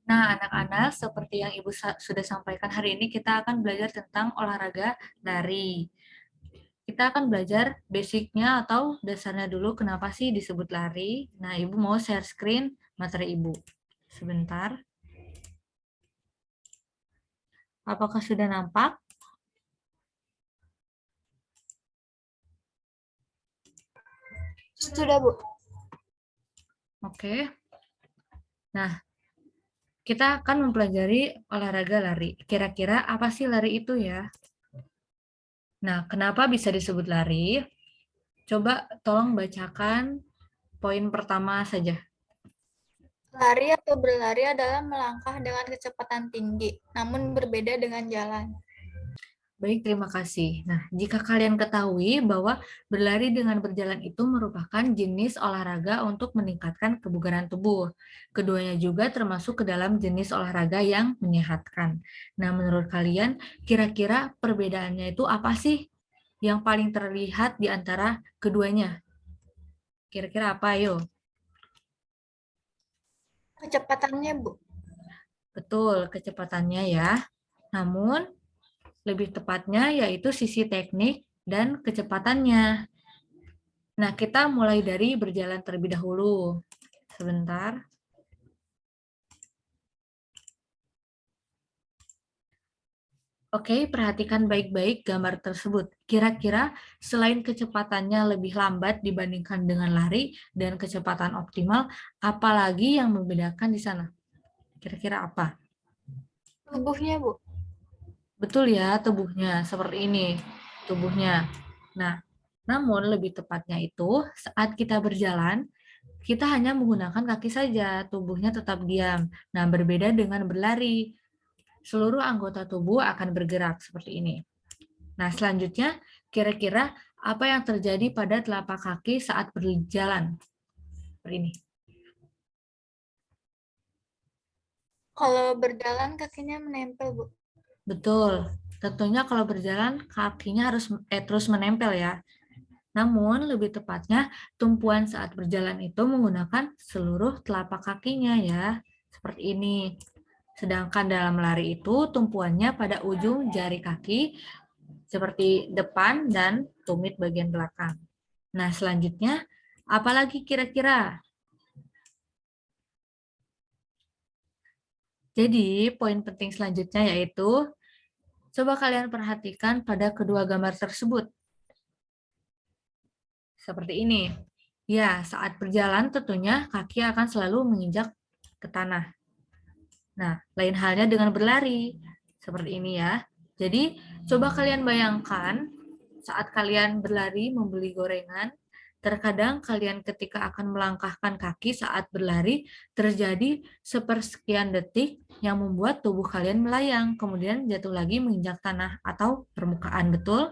Nah, anak-anak, seperti yang Ibu sudah sampaikan hari ini, kita akan belajar tentang olahraga lari. Kita akan belajar basicnya atau dasarnya dulu kenapa sih disebut lari. Nah, Ibu mau share screen materi Ibu. Sebentar. Apakah sudah nampak? Sudah, Bu. Oke. Nah, kita akan mempelajari olahraga lari. Kira-kira apa sih lari itu ya? Nah, kenapa bisa disebut lari? Coba tolong bacakan poin pertama saja. Lari atau berlari adalah melangkah dengan kecepatan tinggi, namun berbeda dengan jalan. Baik, terima kasih. Nah, jika kalian ketahui bahwa berlari dengan berjalan itu merupakan jenis olahraga untuk meningkatkan kebugaran tubuh. Keduanya juga termasuk ke dalam jenis olahraga yang menyehatkan. Nah, menurut kalian, kira-kira perbedaannya itu apa sih yang paling terlihat di antara keduanya? Kira-kira apa, ayo? Kecepatannya, Bu. Betul, kecepatannya ya. Namun, lebih tepatnya yaitu sisi teknik dan kecepatannya. Nah, kita mulai dari berjalan terlebih dahulu. Sebentar. Oke, perhatikan baik-baik gambar tersebut. Kira-kira selain kecepatannya lebih lambat dibandingkan dengan lari dan kecepatan optimal, apalagi yang membedakan di sana? Kira-kira apa? Tubuhnya, Bu. Betul ya, tubuhnya seperti ini. Tubuhnya. Nah, namun lebih tepatnya itu saat kita berjalan, kita hanya menggunakan kaki saja, tubuhnya tetap diam. Nah, berbeda dengan berlari. Seluruh anggota tubuh akan bergerak seperti ini. Nah, selanjutnya, kira-kira apa yang terjadi pada telapak kaki saat berjalan? Seperti ini. Kalau berjalan kakinya menempel, Bu. Betul. Tentunya kalau berjalan, kakinya harus terus menempel ya. Namun, lebih tepatnya, tumpuan saat berjalan itu menggunakan seluruh telapak kakinya ya. Seperti ini. Sedangkan dalam lari itu, tumpuannya pada ujung jari kaki, seperti depan dan tumit bagian belakang. Nah, selanjutnya, apalagi kira-kira? Jadi, poin penting selanjutnya yaitu, coba kalian perhatikan pada kedua gambar tersebut. Seperti ini. Ya, saat berjalan tentunya kaki akan selalu menginjak ke tanah. Nah, lain halnya dengan berlari. Seperti ini ya. Jadi, coba kalian bayangkan saat kalian berlari membeli gorengan, terkadang kalian ketika akan melangkahkan kaki saat berlari, terjadi sepersekian detik yang membuat tubuh kalian melayang, kemudian jatuh lagi menginjak tanah atau permukaan, betul?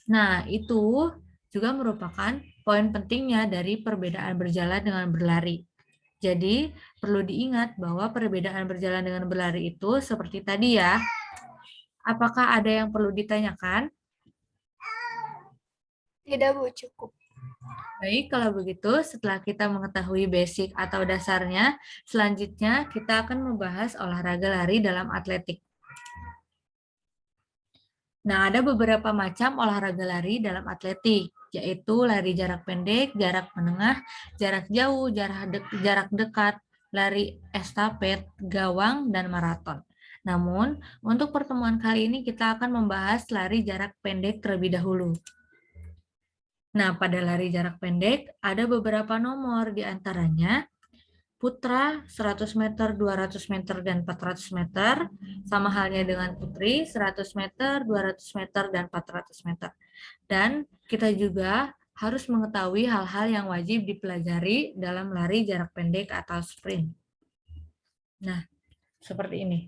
Nah, itu juga merupakan poin pentingnya dari perbedaan berjalan dengan berlari. Jadi, perlu diingat bahwa perbedaan berjalan dengan berlari itu seperti tadi ya. Apakah ada yang perlu ditanyakan? Tidak, Bu, cukup. Baik, kalau begitu setelah kita mengetahui basic atau dasarnya, selanjutnya kita akan membahas olahraga lari dalam atletik. Nah, ada beberapa macam olahraga lari dalam atletik, yaitu lari jarak pendek, jarak menengah, jarak jauh, jarak dekat, lari estafet, gawang, dan maraton. Namun, untuk pertemuan kali ini kita akan membahas lari jarak pendek terlebih dahulu. Nah, pada lari jarak pendek ada beberapa nomor, di antaranya putra 100 meter, 200 meter, dan 400 meter, sama halnya dengan putri 100 meter, 200 meter, dan 400 meter. Dan kita juga harus mengetahui hal-hal yang wajib dipelajari dalam lari jarak pendek atau sprint. Nah, seperti ini.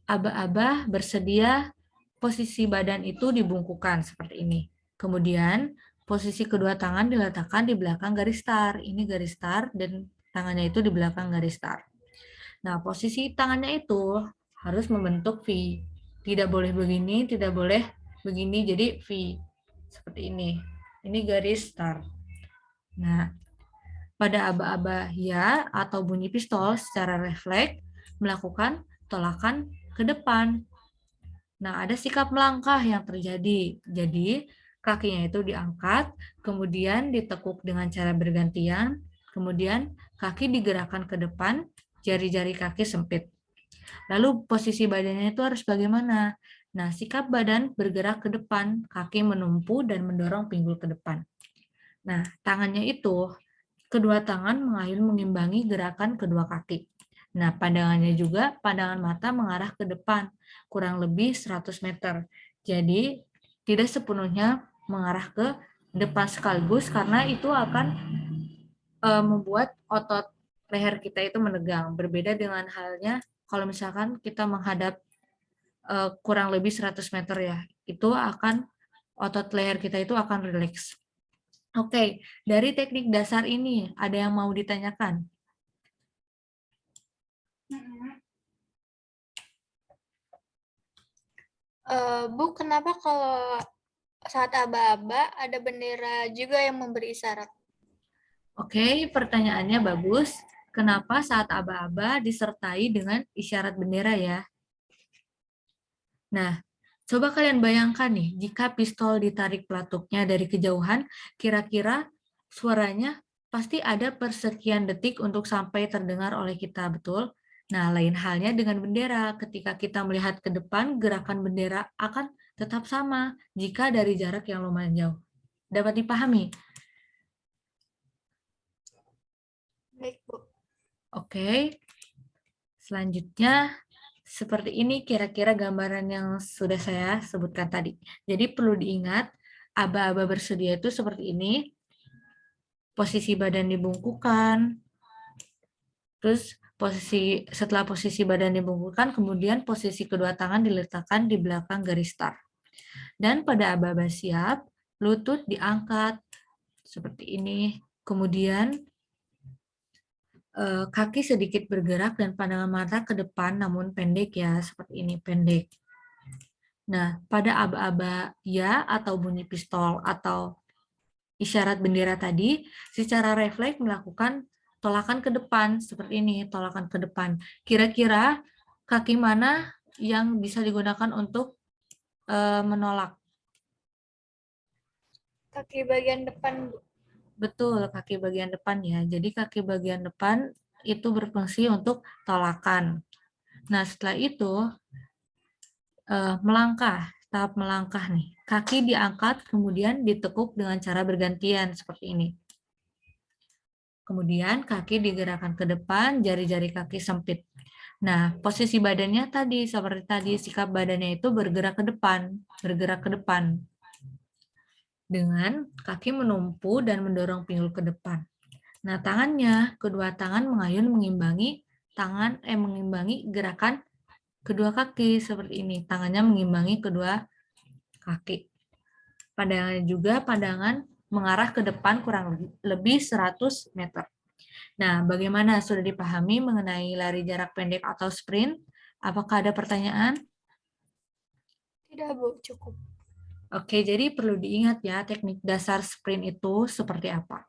Aba-aba bersedia, posisi badan itu dibungkukan seperti ini. Kemudian, posisi kedua tangan diletakkan di belakang garis start. Ini garis start dan tangannya itu di belakang garis start. Nah, posisi tangannya itu harus membentuk V. Tidak boleh begini, tidak boleh begini, jadi V. Seperti ini. Ini garis start. Nah, pada aba-aba ya atau bunyi pistol secara refleks, melakukan tolakan ke depan. Nah, ada sikap melangkah yang terjadi. Jadi, kakinya itu diangkat, kemudian ditekuk dengan cara bergantian, kemudian kaki digerakkan ke depan, jari-jari kaki sempit. Lalu posisi badannya itu harus bagaimana? Nah, sikap badan bergerak ke depan, kaki menumpu dan mendorong pinggul ke depan. Nah, tangannya itu, kedua tangan mengayun mengimbangi gerakan kedua kaki. Nah, pandangannya juga, pandangan mata mengarah ke depan, kurang lebih 100 meter. Jadi, tidak sepenuhnya mengarah ke depan sekaligus, karena itu akan membuat otot leher kita itu menegang. Berbeda dengan halnya kalau misalkan kita menghadap kurang lebih 100 meter ya, itu akan otot leher kita itu akan rileks. Oke, dari teknik dasar ini ada yang mau ditanyakan? Bu, kenapa kalau saat aba-aba ada bendera juga yang memberi isyarat? Oke, pertanyaannya bagus. Kenapa saat aba-aba disertai dengan isyarat bendera ya? Nah, coba kalian bayangkan nih, jika pistol ditarik pelatuknya dari kejauhan, kira-kira suaranya pasti ada persekian detik untuk sampai terdengar oleh kita, betul? Nah, lain halnya dengan bendera. Ketika kita melihat ke depan, gerakan bendera akan tetap sama jika dari jarak yang lumayan jauh. Dapat dipahami? Baik, Bu. Oke. Selanjutnya, seperti ini kira-kira gambaran yang sudah saya sebutkan tadi. Jadi perlu diingat, aba-aba bersedia itu seperti ini, posisi badan dibungkukan, terus setelah posisi badan dibungkukan, kemudian posisi kedua tangan diletakkan di belakang garis start. Dan pada aba-aba siap, lutut diangkat seperti ini, kemudian kaki sedikit bergerak dan pandangan mata ke depan namun pendek ya, seperti ini, pendek. Nah, pada aba-aba ya atau bunyi pistol atau isyarat bendera tadi, secara refleks melakukan tolakan ke depan, seperti ini, tolakan ke depan. Kira-kira kaki mana yang bisa digunakan untuk menolak? Kaki bagian depan, Bu. Betul, kaki bagian depan ya. Jadi kaki bagian depan itu berfungsi untuk tolakan. Nah, setelah itu melangkah, tahap melangkah nih. Kaki diangkat, kemudian ditekuk dengan cara bergantian seperti ini. Kemudian kaki digerakkan ke depan, jari-jari kaki sempit. Nah, posisi badannya tadi, seperti tadi, sikap badannya itu bergerak ke depan, bergerak ke depan. Dengan kaki menumpu dan mendorong pinggul ke depan. Nah, tangannya, kedua tangan mengayun mengimbangi gerakan kedua kaki seperti ini. Tangannya mengimbangi kedua kaki. Pandangannya juga pandangan mengarah ke depan kurang lebih 100 meter. Nah, bagaimana sudah dipahami mengenai lari jarak pendek atau sprint? Apakah ada pertanyaan? Tidak, Bu, cukup. Oke, jadi perlu diingat ya teknik dasar sprint itu seperti apa.